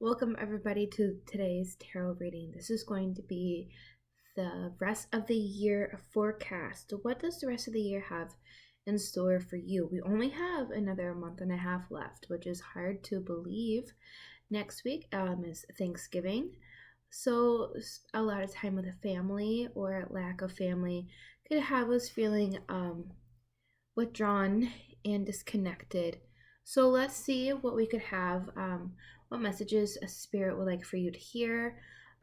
Welcome everybody to today's tarot reading. This is going to be the rest of the year forecast. What does the rest of the year have in store for you? We only have another month and a half left, which is hard to believe. Next week is Thanksgiving. So a lot of time with a family or lack of family could have us feeling withdrawn and disconnected. So let's see what we could have, what messages a spirit would like for you to hear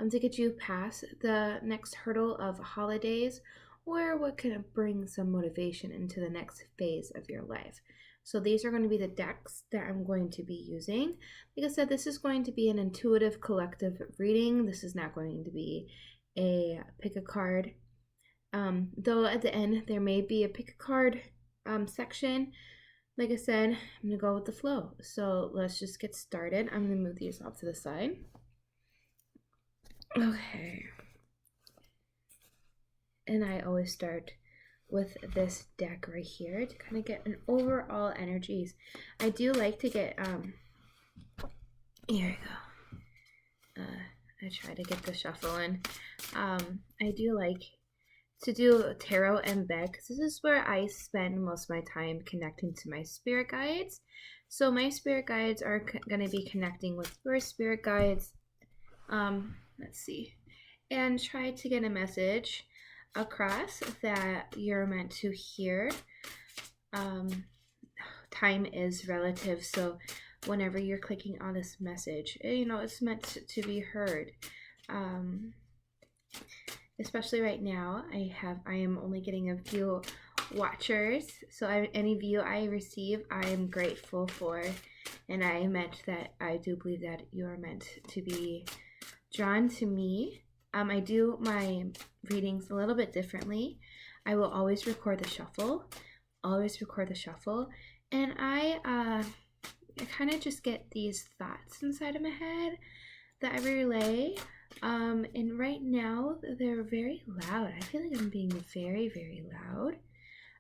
to get you past the next hurdle of holidays, or what can bring some motivation into the next phase of your life. So these are going to be the decks that I'm going to be using. Like I said, this is going to be an intuitive collective reading. This is not going to be a pick a card. Though at the end there may be a pick a card section. Like I said, I'm gonna go with the flow. So let's just get started. I'm gonna move these off to the side. Okay. And I always start with this deck right here to kind of get an overall energies. I do like to get here we go. I try to get the shuffle in. I do like to do tarot and bed because this is where I spend most of my time connecting to my spirit guides. So my spirit guides are going to be connecting with your spirit guides. Let's see, and try to get a message across that you're meant to hear. Time is relative, so whenever you're clicking on this message, it's meant to be heard. Especially right now, I am only getting a few watchers, so any view I receive I am grateful for, and I do believe that you are meant to be drawn to me. I do my readings a little bit differently. I will always record the shuffle, and I kind of just get these thoughts inside of my head that I relay. And right now they're very loud. I feel like I'm being very, very loud.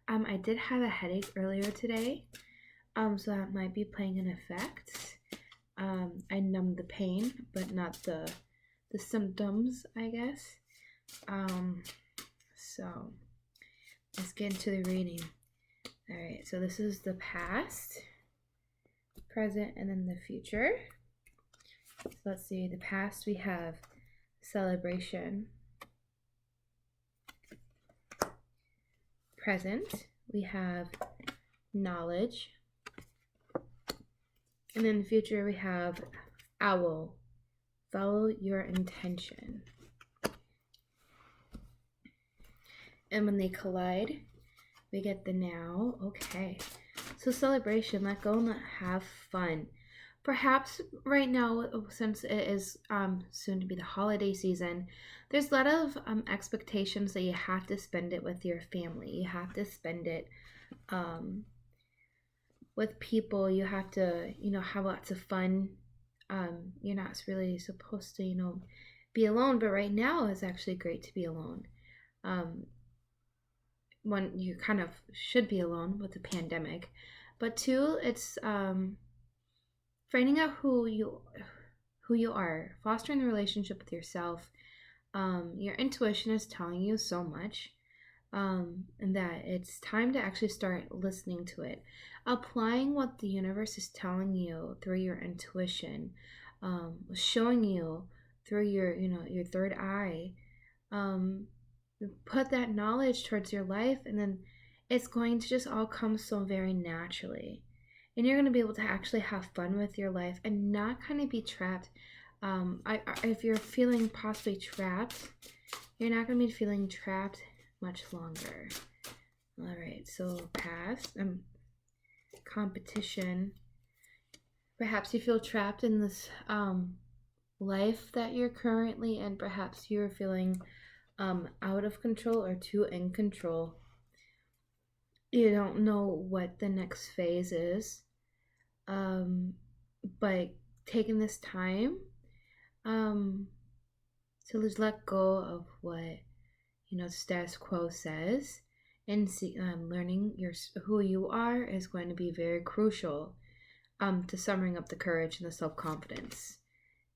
I did have a headache earlier today, so that might be playing an effect. I numbed the pain, but not the symptoms, I guess. So let's get into the reading. All right, so this is the past, present, and then the future. So let's see, the past we have celebration. Present we have knowledge. And in the future we have owl. Follow your intention. And when they collide, we get the now. Okay. So celebration, let go and have fun. Perhaps right now, since it is soon to be the holiday season, there's a lot of expectations that you have to spend it with your family. You have to spend it with people. You have to, have lots of fun. You're not really supposed to, be alone. But right now is actually great to be alone. One, you kind of should be alone with the pandemic. But two, it's finding out who you are, fostering a relationship with yourself. Your intuition is telling you so much, and that it's time to actually start listening to it, applying what the universe is telling you through your intuition, showing you through your third eye. Put that knowledge towards your life, and then it's going to just all come so very naturally. And you're going to be able to actually have fun with your life and not kind of be trapped. If you're feeling possibly trapped, you're not going to be feeling trapped much longer. All right, so past competition. Perhaps you feel trapped in this life that you're currently in. Perhaps you're feeling out of control or too in control. You don't know what the next phase is, but taking this time to just let go of what status quo says, and learning who you are is going to be very crucial to summering up the courage and the self-confidence.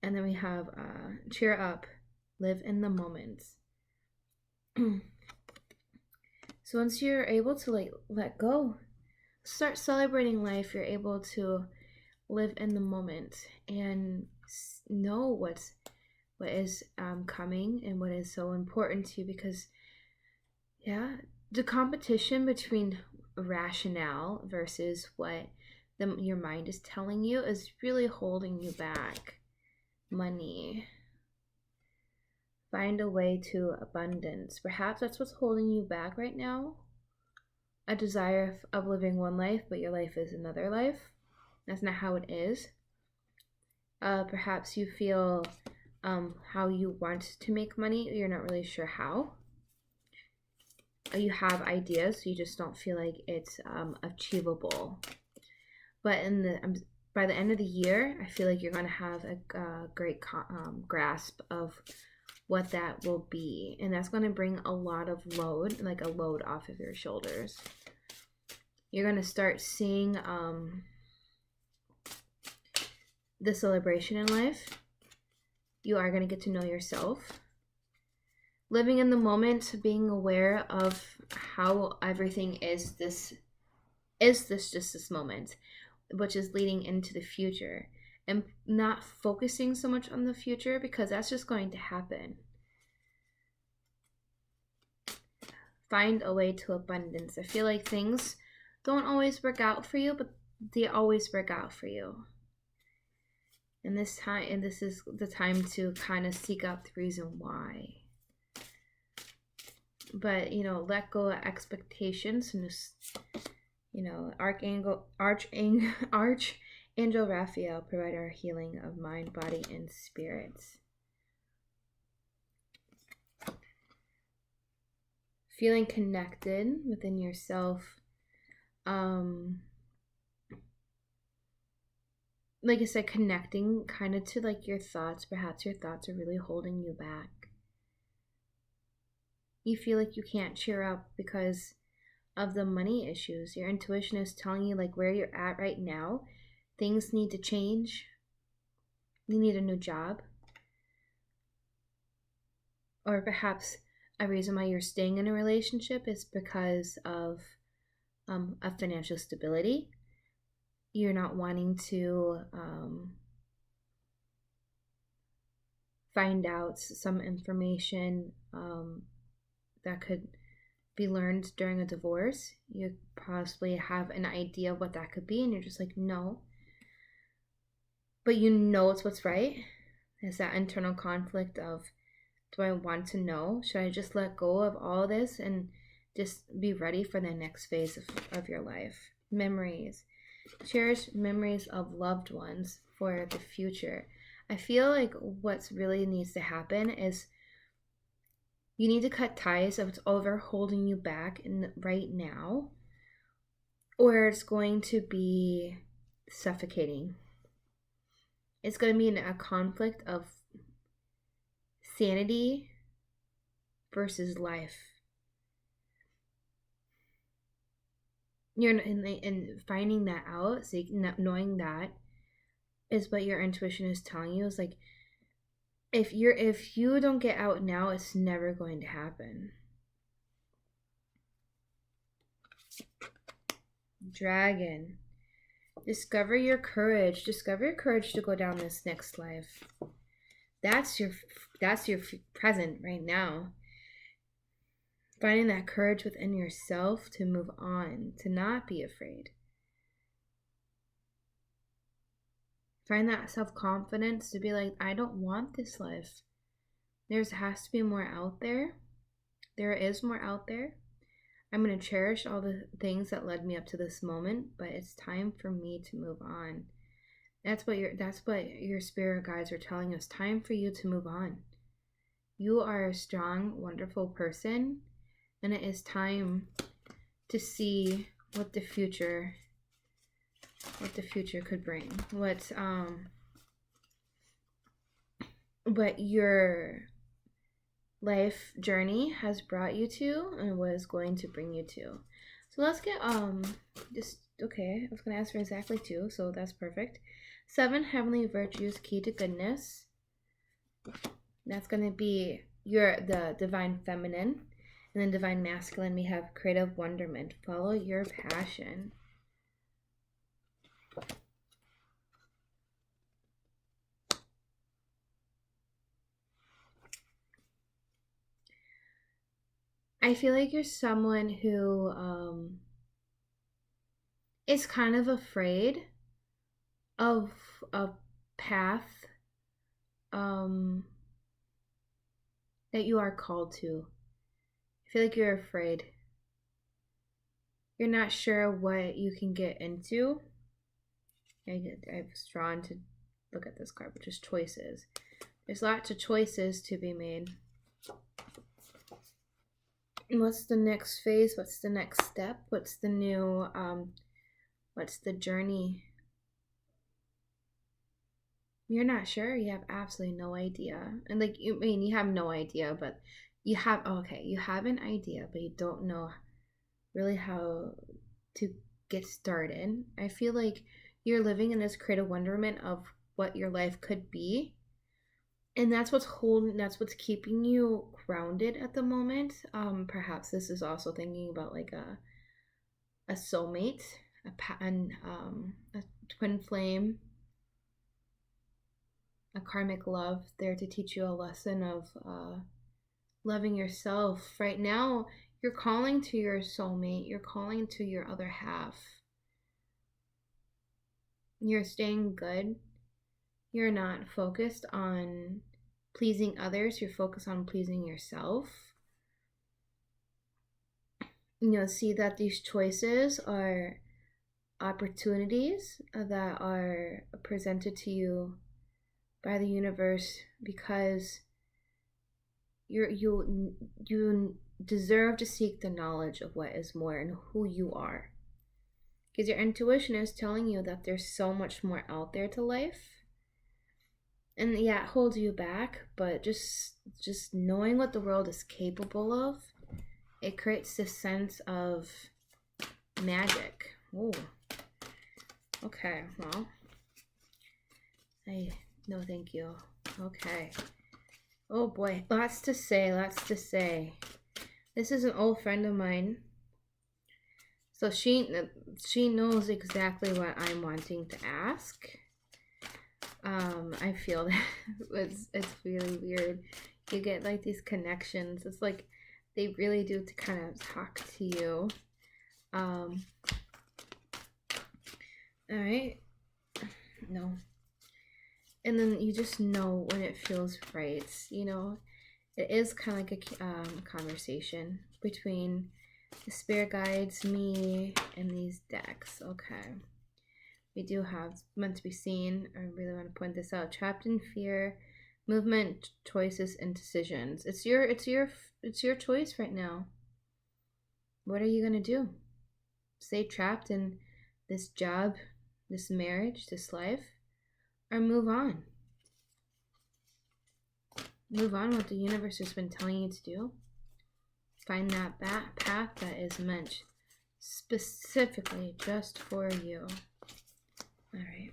And then we have cheer up, live in the moment. So once you're able to like let go, start celebrating life, you're able to live in the moment and know what is coming and what is so important to you, because the competition between rationale versus what your mind is telling you is really holding you back. Money. Find a way to abundance. Perhaps that's what's holding you back right now. A desire of living one life, but your life is another life. That's not how it is. Perhaps you feel how you want to make money. You're not really sure how. You have ideas, you just don't feel like it's achievable. But by the end of the year, I feel like you're going to have a great grasp of what that will be. And that's going to bring a lot of load, like a load off of your shoulders. You're going to start seeing the celebration in life. You are going to get to know yourself. Living in the moment, being aware of how everything is this moment, which is leading into the future, and not focusing so much on the future, because that's just going to happen. Find a way to abundance. I feel like things don't always work out for you, but they always work out for you. And this is the time to kind of seek out the reason why. But let go of expectations and just Archangel Raphael provide our healing of mind, body, and spirits. Feeling connected within yourself. Like I said, connecting kind of to like your thoughts. Perhaps your thoughts are really holding you back. You feel like you can't cheer up because of the money issues. Your intuition is telling you like where you're at right now. Things need to change. You need a new job. Or perhaps a reason why you're staying in a relationship is because of a financial stability. You're not wanting to find out some information that could be learned during a divorce. You possibly have an idea of what that could be, and you're just like, no. But it's what's right. There's that internal conflict of, do I want to know? Should I just let go of all this and just be ready for the next phase of your life? Memories. Cherish memories of loved ones for the future. I feel like what's really needs to happen is you need to cut ties of what's over holding you back right now, or it's going to be suffocating. It's going to be a conflict of sanity versus life. You're in finding that out, so knowing that is what your intuition is telling you. Is like, if you don't get out now, it's never going to happen. Dragon. Discover your courage. Discover your courage to go down this next life. That's your present right now. Finding that courage within yourself to move on, to not be afraid. Find that self-confidence to be like, I don't want this life. There has to be more out there. There is more out there. I'm going to cherish all the things that led me up to this moment, but it's time for me to move on. That's what your spirit guides are telling us. Time for you to move on. You are a strong, wonderful person, and it is time to see what the future could bring. What your life journey has brought you to and what is going to bring you to. So let's get okay, I was going to ask for exactly 2, so that's perfect. 7 heavenly virtues, key to goodness. That's going to be the divine feminine. And then divine masculine, we have creative wonderment. Follow your passion. I feel like you're someone who is kind of afraid of a path um, that you are called to. I feel like you're afraid. You're not sure what you can get into. I was drawn to look at this card, which is choices. There's lots of choices to be made. And what's the next phase? What's the next step? What's the new, what's the journey? You're not sure. You have absolutely no idea. And like, you have no idea, but you have, you have an idea, but you don't know really how to get started. I feel like you're living in this creative wonderment of what your life could be. And that's what's keeping you grounded at the moment. Perhaps this is also thinking about like a soulmate, a twin flame, a karmic love there to teach you a lesson of loving yourself. Right now, you're calling to your soulmate, you're calling to your other half. You're staying good. You're not focused on pleasing others, you're focused on pleasing yourself. See that these choices are opportunities that are presented to you by the universe because you deserve to seek the knowledge of what is more and who you are. Because your intuition is telling you that there's so much more out there to life. And yeah, it holds you back, but just knowing what the world is capable of, it creates this sense of magic. Ooh. Okay, well, no thank you. Okay. Oh boy, lots to say. This is an old friend of mine. So she knows exactly what I'm wanting to ask. I feel that it's really weird. You get like these connections. It's like they really do to kind of talk to you. All right. No. And then you just know when it feels right. It is kind of like a conversation between the spirit guides, me, and these decks. Okay. We do have meant to be seen. I really want to point this out. Trapped in fear, movement, choices, and decisions. It's your choice right now. What are you gonna do? Stay trapped in this job, this marriage, this life, or move on? Move on what the universe has been telling you to do. Find that path that is meant specifically just for you. All right.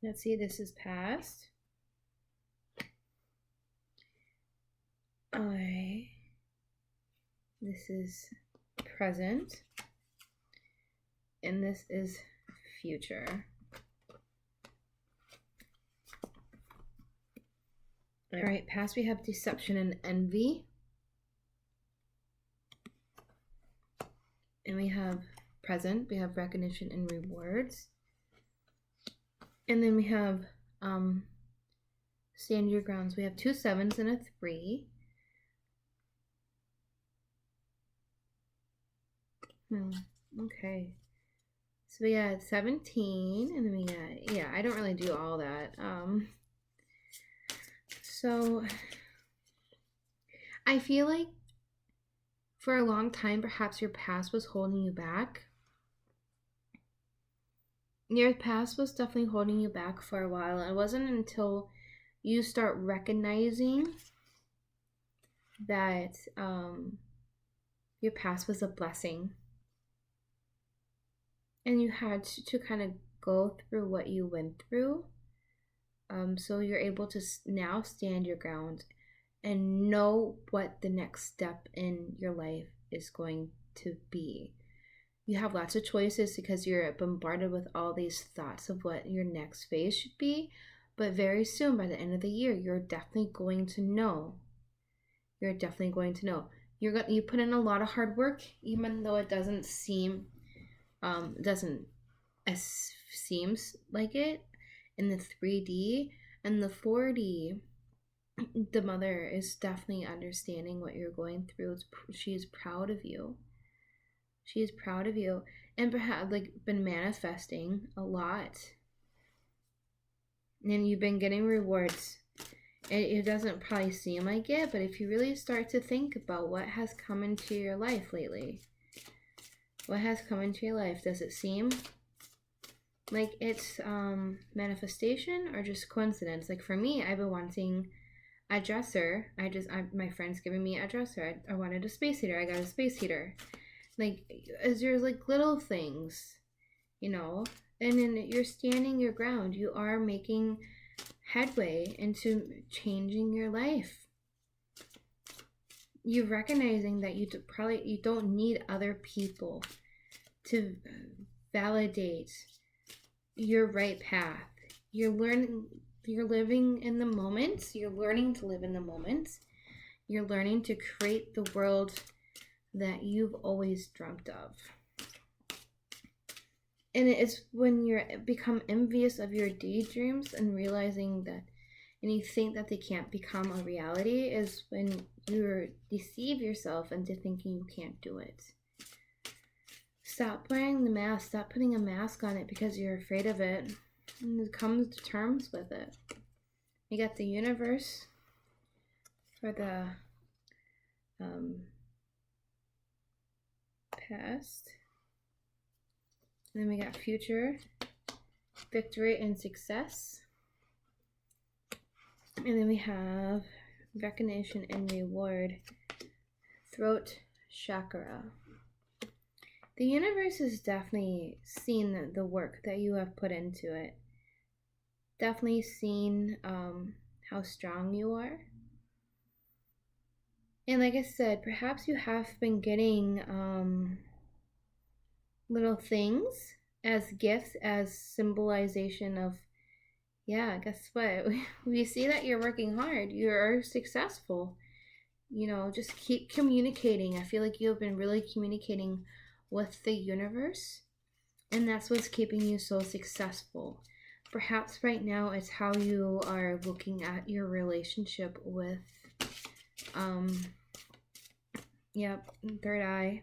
Let's see, this is past. All right. This is present. And this is future. All right, past we have deception and envy. And we have present, we have recognition and rewards. And then we have stand your grounds. We have 2 7s and a 3. Okay. So we got 17, and then we got, I don't really do all that. So I feel like for a long time, perhaps your past was holding you back. Your past was definitely holding you back for a while. It wasn't until you start recognizing that your past was a blessing and you had to kind of go through what you went through So you're able to now stand your ground and know what the next step in your life is going to be. You have lots of choices because you're bombarded with all these thoughts of what your next phase should be. But very soon, by the end of the year, you're definitely going to know. You're definitely going to know. You put in a lot of hard work, even though it doesn't seem doesn't as seems like it in the 3D and the 4D. The mother is definitely understanding what you're going through. She is proud of you. She is proud of you, and perhaps like been manifesting a lot, and you've been getting rewards. It doesn't probably seem like it, but if you really start to think about what has come into your life lately, what has come into your life, does it seem like it's manifestation or just coincidence? Like for me, I've been wanting a dresser. My friend's giving me a dresser. I wanted a space heater. I got a space heater. Like, as there's like little things, and then you're standing your ground. You are making headway into changing your life. You're recognizing that you don't need other people to validate your right path. You're living in the moment. You're learning to live in the moment. You're learning to create the world that you've always dreamt of. And it's when you become envious of your daydreams and realizing that, and you think that they can't become a reality, is when you deceive yourself into thinking you can't do it. Stop wearing the mask. Stop putting a mask on it because you're afraid of it. And come to terms with it. You got the universe for the past. And then we got future, victory and success. And then we have recognition and reward, throat chakra. The universe has definitely seen the work that you have put into it. Definitely seen how strong you are. And like I said, perhaps you have been getting little things as gifts, as symbolization of, yeah, guess what? We see that you're working hard. You're successful. Just keep communicating. I feel like you have been really communicating with the universe, and that's what's keeping you so successful. Perhaps right now it's how you are looking at your relationship with third eye.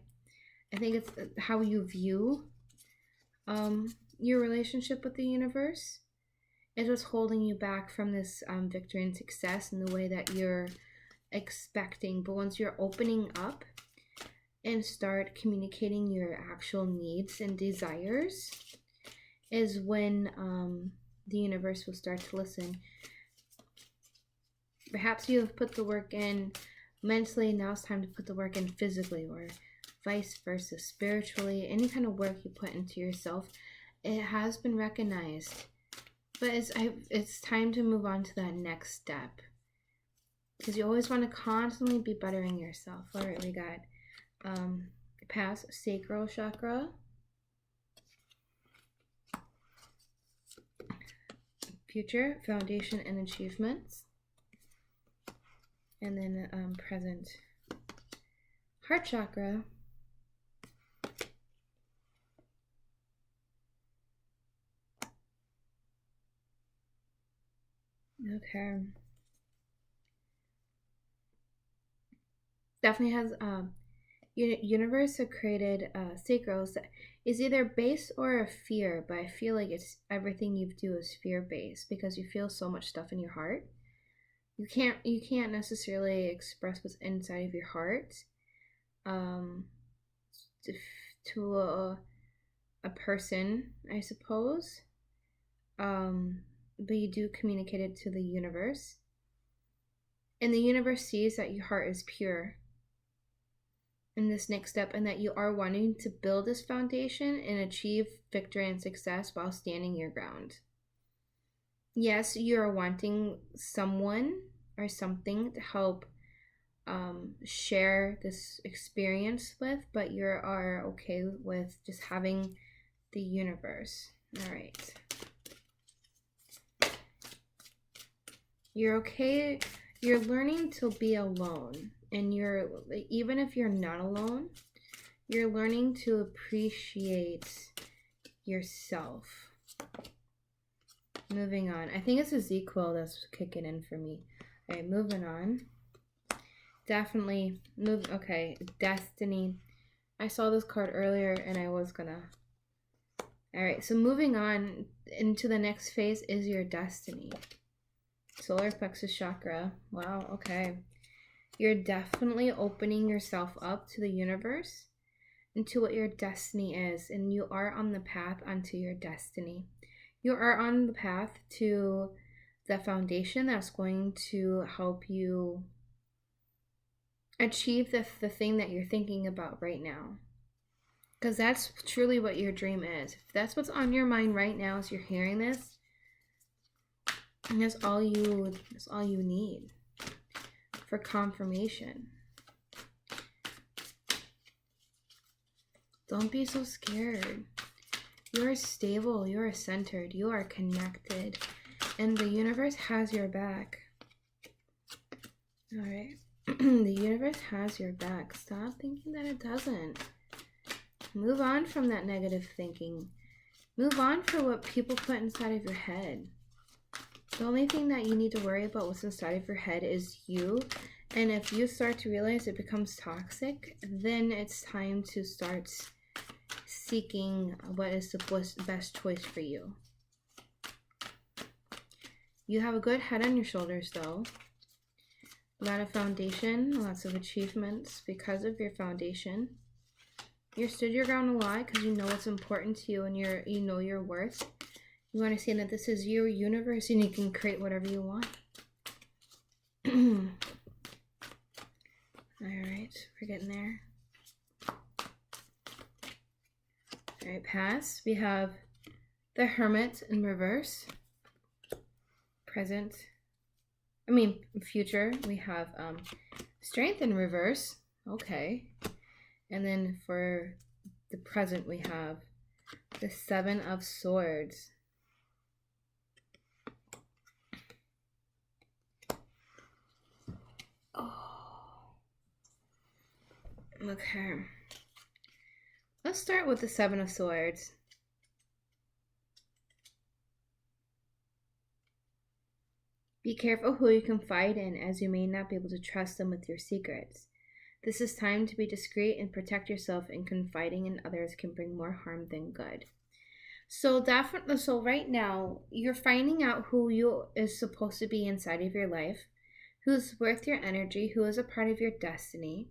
I think it's how you view your relationship with the universe. It's what's holding you back from this victory and success in the way that you're expecting. But once you're opening up and start communicating your actual needs and desires, is when the universe will start to listen. Perhaps you have put the work in mentally, now it's time to put the work in physically, or vice versa, spiritually. Any kind of work you put into yourself, it has been recognized. But it's time to move on to that next step, because you always want to constantly be bettering yourself. All right, we got past sacral chakra, future, foundation and achievements, and then present, heart chakra, okay, definitely has universe have created sacrals that is either base or a fear, but I feel like it's everything you do is fear based because you feel so much stuff in your heart. You can't necessarily express what's inside of your heart to a person, I suppose, but you do communicate it to the universe, and the universe sees that your heart is pure in this next step, and that you are wanting to build this foundation and achieve victory and success while standing your ground. Yes, you're wanting someone or something to help share this experience with, but you are okay with just having the universe. All right. You're okay. You're learning to be alone, and you're, even if you're not alone, you're learning to appreciate yourself. Moving on. I think it's Ezekiel that's kicking in for me. All right, moving on. Definitely move. Okay, Destiny. I saw this card earlier and I was gonna. All right, so moving on into the next phase is your destiny. Solar plexus chakra. Wow, okay. You're definitely opening yourself up to the universe and to what your destiny is, and you are on the path onto your destiny. You are on the path to the foundation that's going to help you achieve the thing that you're thinking about right now. Because that's truly what your dream is. If that's what's on your mind right now as you're hearing this, that's all you need for confirmation. Don't be so scared. You are stable, you are centered, you are connected, and the universe has your back. All right. The universe has your back. Stop thinking that it doesn't. Move on from that negative thinking. Move on for what people put inside of your head. The only thing that you need to worry about what's inside of your head is you. And if you start to realize it becomes toxic, then it's time to start seeking what is the best choice for you. You have a good head on your shoulders, though. A lot of foundation, lots of achievements because of your foundation. You stood your ground a lot because you know what's important to you and you know your worth. You understand that this is your universe and you can create whatever you want. Alright, we're getting there. Alright, pass. We have the Hermit in reverse. Present. Future. We have Strength in reverse. Okay. And then for the present, we have the Seven of Swords. Oh. Okay. Let's start with the Seven of Swords. Be careful who you confide in, as you may not be able to trust them with your secrets. This is time to be discreet and protect yourself, and confiding in others can bring more harm than good. So definitely, so right now, you're finding out who you is supposed to be inside of your life, who's worth your energy, who is a part of your destiny,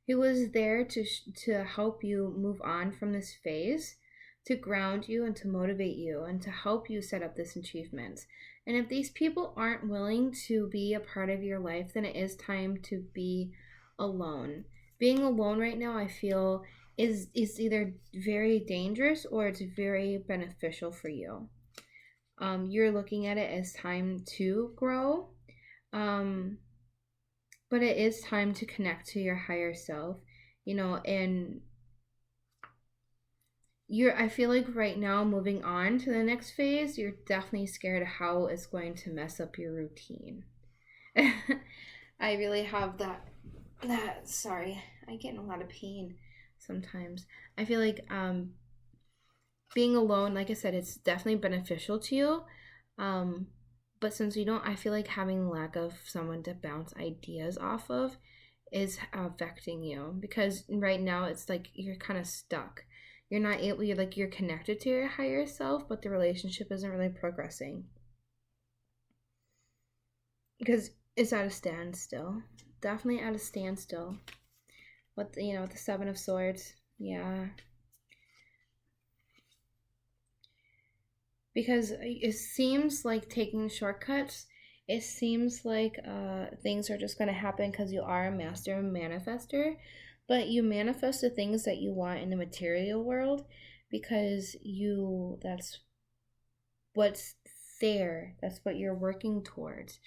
who is there to help you move on from this phase, to ground you and to motivate you and to help you set up this achievement. And if these people aren't willing to be a part of your life, then it is time to be alone. Being alone right now, I feel, is either very dangerous or it's very beneficial for you. You're looking at it as time to grow, but it is time to connect to your higher self, and I feel like right now, moving on to the next phase, you're definitely scared of how it's going to mess up your routine. I really have sorry, I get in a lot of pain sometimes. I feel like being alone, like I said, it's definitely beneficial to you. But since you don't, I feel like having lack of someone to bounce ideas off of is affecting you, because right now it's like you're kind of stuck. You're not able, you're connected to your higher self, but the relationship isn't really progressing because it's at a standstill. Definitely at a standstill. With the Seven of Swords, yeah. Because it seems like taking shortcuts. It seems like things are just going to happen because you are a master manifester, but you manifest the things that you want in the material world because that's what's there. That's what you're working towards.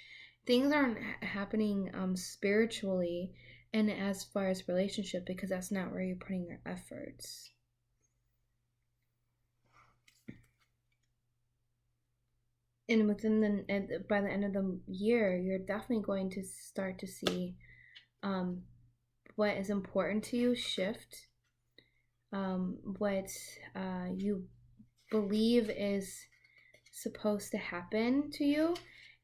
Things aren't happening spiritually and as far as relationship, because that's not where you're putting your efforts. And by the end of the year, you're definitely going to start to see what is important to you shift. What you believe is supposed to happen to you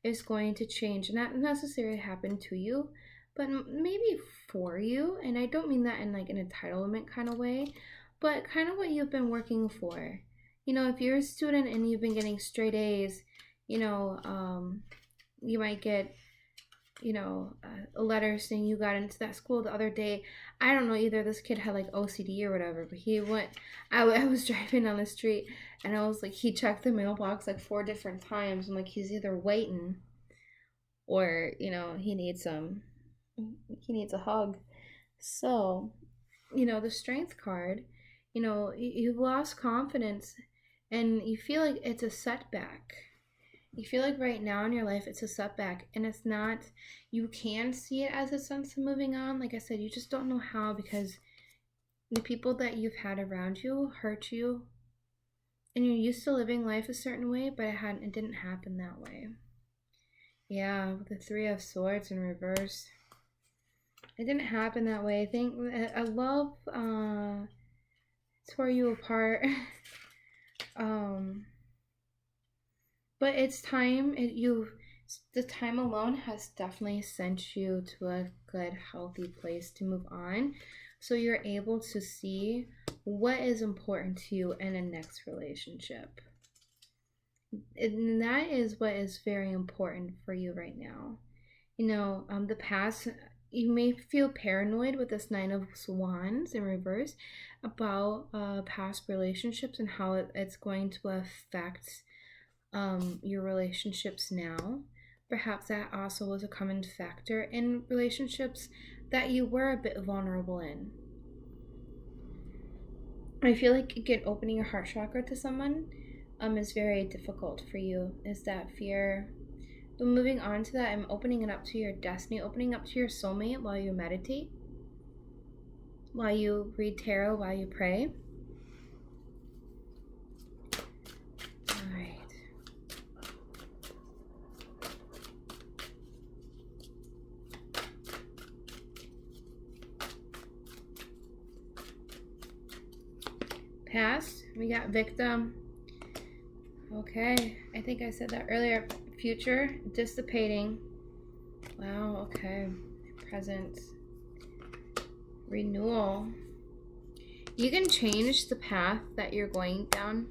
is going to change. Not necessarily happen to you, but maybe for you. And I don't mean that in like an entitlement kind of way, but kind of what you've been working for. You know, if you're a student and you've been getting straight A's, you know, you might get, you know, a letter saying you got into that school the other day. I don't know, either this kid had like OCD or whatever, but he went, I was driving on the street and I was like, he checked the mailbox like 4 different times. I'm like, he's either waiting or, you know, he needs a hug. So, you know, the strength card, you know, you've lost confidence and you feel like it's a setback. You feel like right now in your life it's a setback, and it's not. You can see it as a sense of moving on. Like I said, you just don't know how, because the people that you've had around you hurt you, and you're used to living life a certain way, but it didn't happen that way. Yeah, with the 3 of Swords in reverse, it didn't happen that way. I think love tore you apart. But it's time. The time alone has definitely sent you to a good, healthy place to move on. So you're able to see what is important to you in a next relationship. And that is what is very important for you right now. You know, the past, you may feel paranoid with this 9 of Wands in reverse about past relationships and how it's going to affect your relationships now. Perhaps that also was a common factor in relationships that you were a bit vulnerable in. I feel like again, opening your heart chakra to someone is very difficult for you. Is that fear? But moving on to that, I'm opening it up to your destiny, opening up to your soulmate while you meditate, while you read tarot, while you pray. Past, we got victim. Okay, I think I said that earlier. Future, dissipating. Wow, okay. Present, renewal. You can change the path that you're going down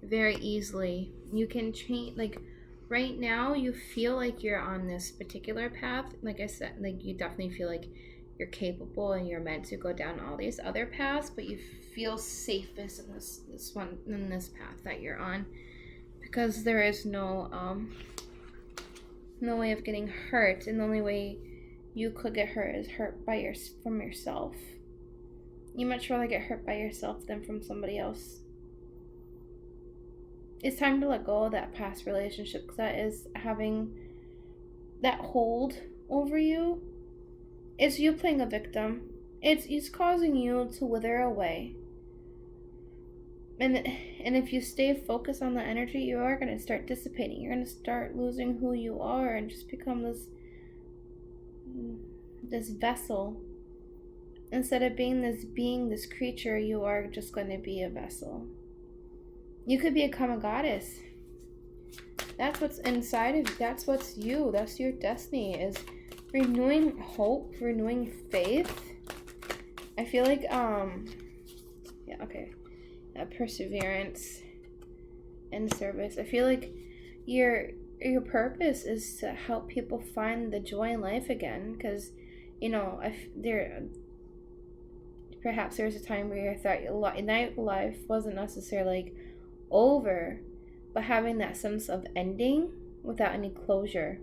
very easily. You can change, like right now you feel like you're on this particular path. Like I said, like you definitely feel like you're capable and you're meant to go down all these other paths, but you feel safest in this path that you're on, because there is no way of getting hurt, and the only way you could get hurt is from yourself. You much rather get hurt by yourself than from somebody else. It's time to let go of that past relationship, because that is having that hold over you. It's you playing a victim. It's causing you to wither away. And if you stay focused on the energy, you are going to start dissipating. You're going to start losing who you are and just become this vessel. Instead of being this being, this creature, you are just going to be a vessel. You could become a goddess. That's what's inside of you. That's what's you. That's your destiny, is renewing hope, renewing faith. I feel like, perseverance and service. I feel like your purpose is to help people find the joy in life again, because, you know, perhaps there was a time where you thought night life wasn't necessarily like over, but having that sense of ending without any closure.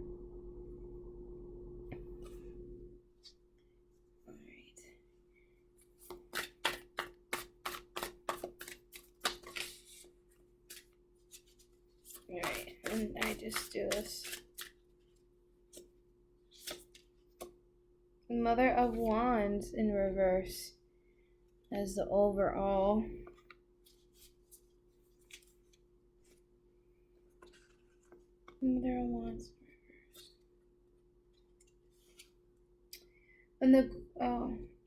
Alright, and I just do this. Mother of Wands in reverse as the overall. Mother of Wands in reverse. And the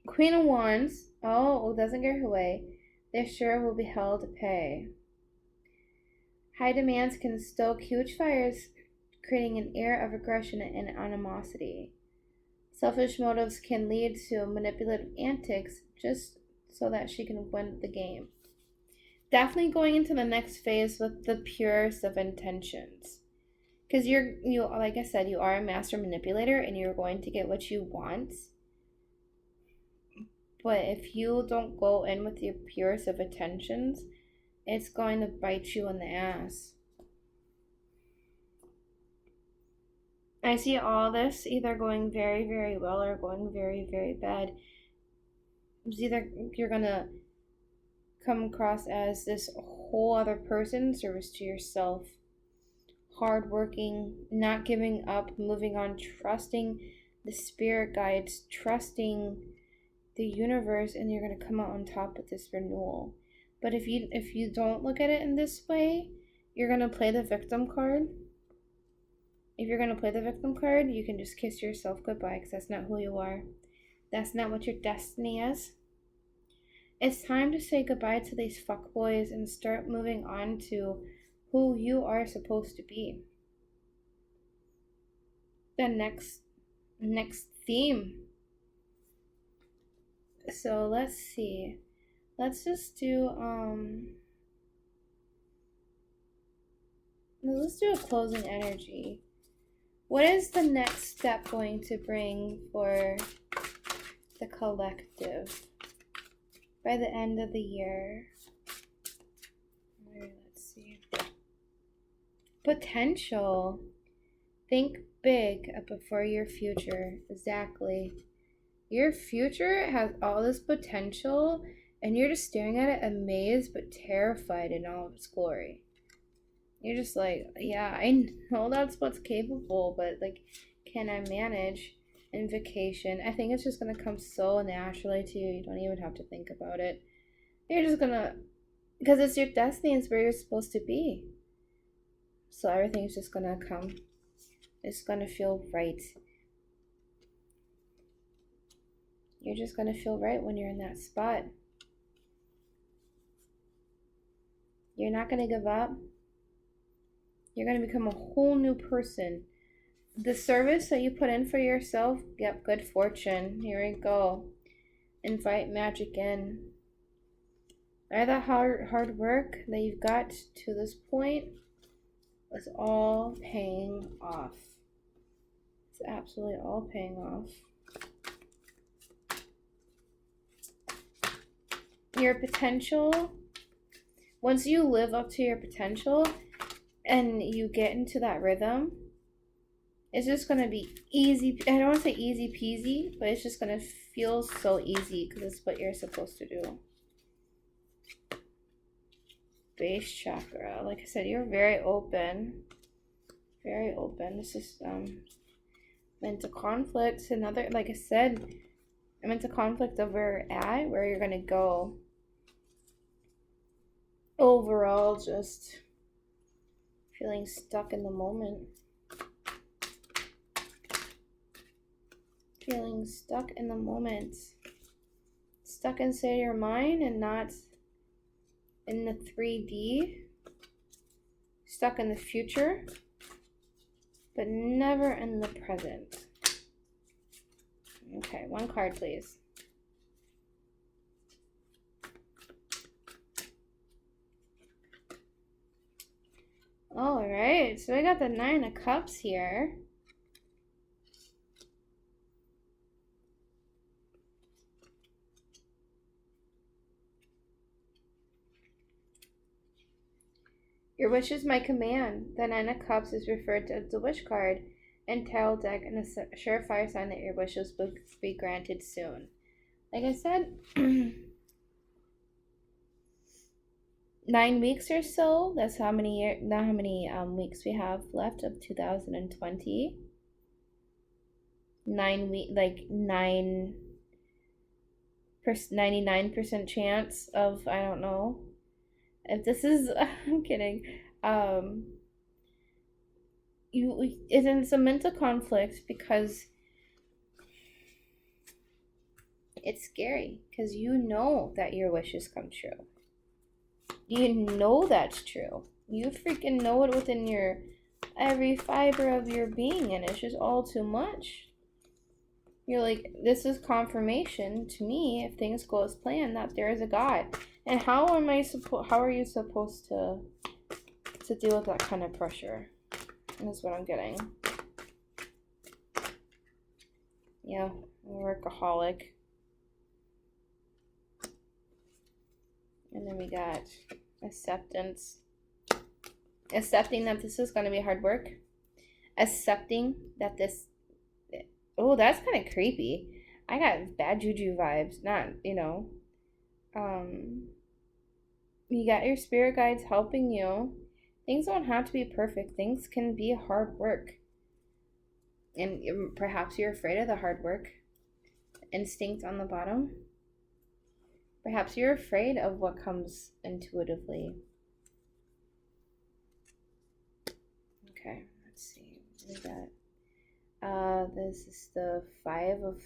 Queen of Wands, doesn't get her way. They sure will be hell to pay. High demands can stoke huge fires, creating an air of aggression and animosity. Selfish motives can lead to manipulative antics just so that she can win the game. Definitely going into the next phase with the purest of intentions. Because you like I said, you are a master manipulator and you're going to get what you want. But if you don't go in with your purest of intentions, it's going to bite you in the ass. I see all this either going very, very well or going very, very bad. It's either you're going to come across as this whole other person, service to yourself, hardworking, not giving up, moving on, trusting the spirit guides, trusting the universe, and you're going to come out on top with this renewal. But if you don't look at it in this way, you're going to play the victim card. If you're going to play the victim card, you can just kiss yourself goodbye because that's not who you are. That's not what your destiny is. It's time to say goodbye to these fuckboys and start moving on to who you are supposed to be. The next theme. So let's see. Let's just do let's do a closing energy. What is the next step going to bring for the collective by the end of the year? Let's see. Potential. Think big before your future. Exactly. Your future has all this potential, and you're just staring at it amazed but terrified in all of its glory. You're just like, yeah, I know that's what's capable, but like, can I manage? Invocation. I think it's just gonna come so naturally to you. You don't even have to think about it. You're just gonna, because it's your destiny. It's where you're supposed to be. So everything's just gonna come. It's gonna feel right. You're just gonna feel right when you're in that spot. You're not gonna give up. You're going to become a whole new person. The service that you put in for yourself, yep, good fortune. Here we go. Invite magic in. All that hard work that you've got to this point is all paying off. It's absolutely all paying off. Your potential, once you live up to your potential, and you get into that rhythm, it's just going to be easy. I don't want to say easy peasy, but it's just going to feel so easy because it's what you're supposed to do. Base chakra. Like I said, you're very open. Very open. This is mental conflict. Another, like I said, mental conflict of where you're at, where you're going to go. Overall, just feeling stuck in the moment. Feeling stuck in the moment. Stuck inside your mind and not in the 3D. Stuck in the future, but never in the present. Okay, one card, please. All right, so I got the 9 of Cups here. Your wish is my command. The 9 of Cups is referred to as the wish card and tarot deck, and a surefire sign that your wishes will be granted soon. Like I said, 9 weeks or so. That's how many weeks we have left of 2020. 9 week, like 99% chance of, I don't know if this is. I'm kidding. Um, it's a mental conflict because it's scary because you know that your wishes come true. You know that's true. You freaking know it within your every fiber of your being, and it's just all too much. You're like, this is confirmation to me, if things go as planned, that there is a God. And how are you supposed to deal with that kind of pressure? That's what I'm getting. Yeah, workaholic. And then we got acceptance. Accepting that this is going to be hard work. Accepting that this. Oh, that's kind of creepy. I got bad juju vibes. Not, you got your spirit guides helping you. Things don't have to be perfect. Things can be hard work. And perhaps you're afraid of the hard work. Instinct on the bottom. Perhaps you're afraid of what comes intuitively. Okay, let's see. What we got? This is the Five of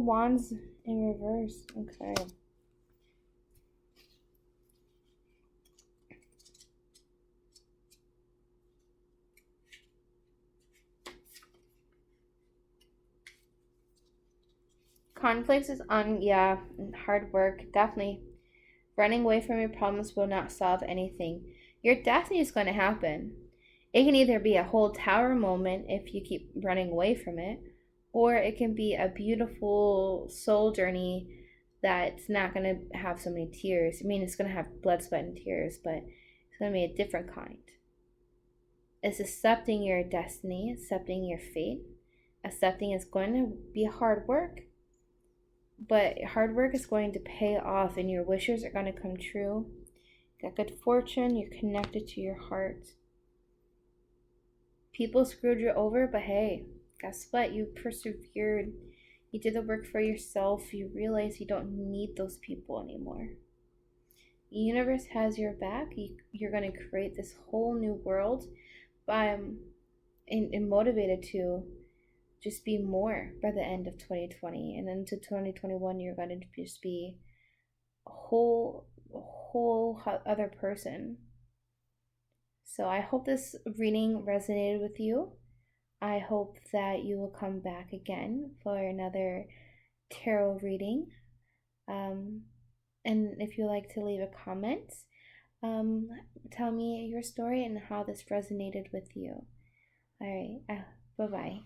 Wands in reverse. Okay. Conflicts is hard work, definitely. Running away from your problems will not solve anything. Your destiny is going to happen. It can either be a whole tower moment if you keep running away from it, or it can be a beautiful soul journey that's not going to have so many tears. I mean, it's going to have blood, sweat, and tears, but it's going to be a different kind. It's accepting your destiny, accepting your fate, accepting it's going to be hard work, but hard work is going to pay off and your wishes are going to come true. You got good fortune, you're connected to your heart. People screwed you over, but hey, guess what? You persevered. You did the work for yourself. You realize you don't need those people anymore. The universe has your back. You're going to create this whole new world. And motivated to just be more by the end of 2020, and into 2021 you're going to just be a whole other person. So I hope this reading resonated with you. I hope that you will come back again for another tarot reading. And if you like to leave a comment, tell me your story and how this resonated with you. All right, bye bye.